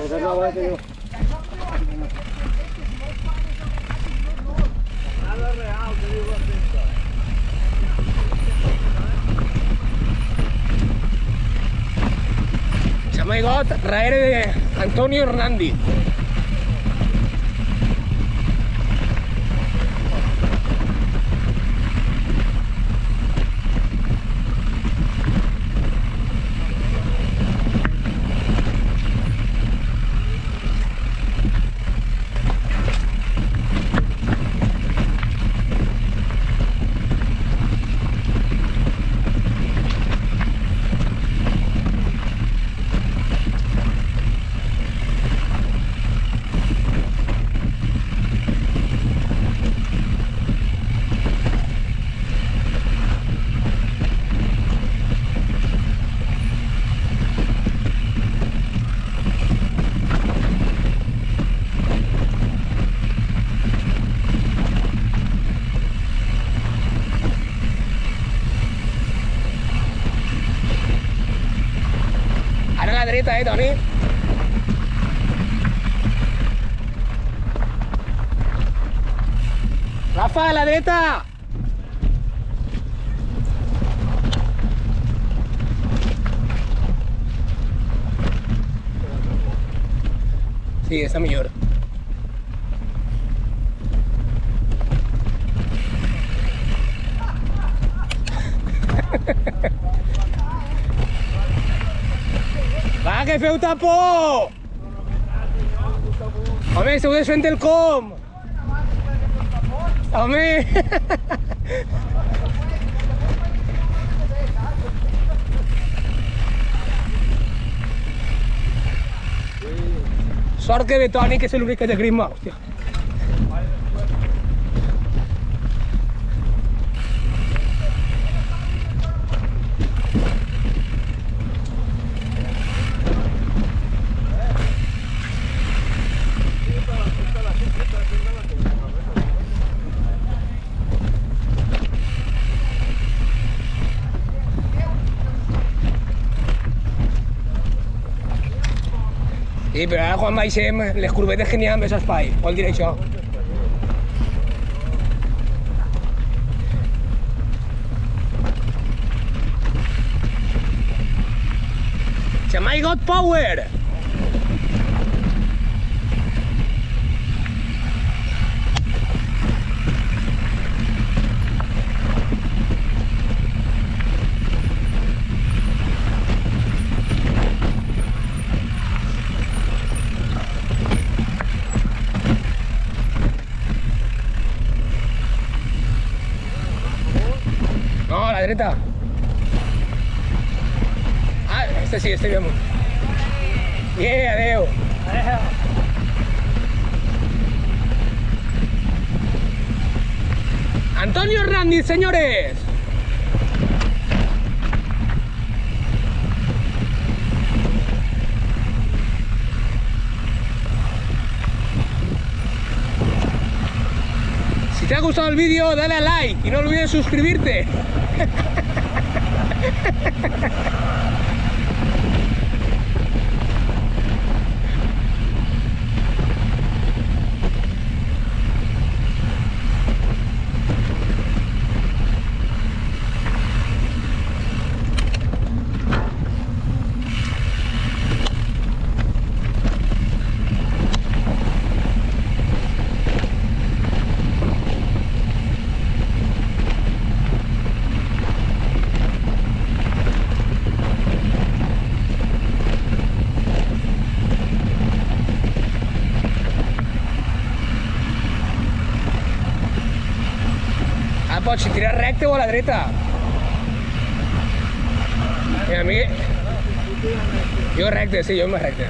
S'ha got darrere d'Antonio Hernández. Ara a la dreta, Toni? Rafa, a la dreta! Sí, està millor. Va, que feu tapó! Home, esteu desfent el com! Home! Sort que ve Toni, que és l'únic que té crisma, hòstia. Sí, però ara quan baixem, les curvetes que n'hi ha més espai, vol dir això. I got power! No, a la dreta. Ah, este sí, este bien. Bien, adeu. Antonio Hernández, señores. Si te ha gustado el vídeo, dale a like y no olvides suscribirte. Pots tirar recte o a la dreta. I a mi... Jo recte, sí, jo més recte.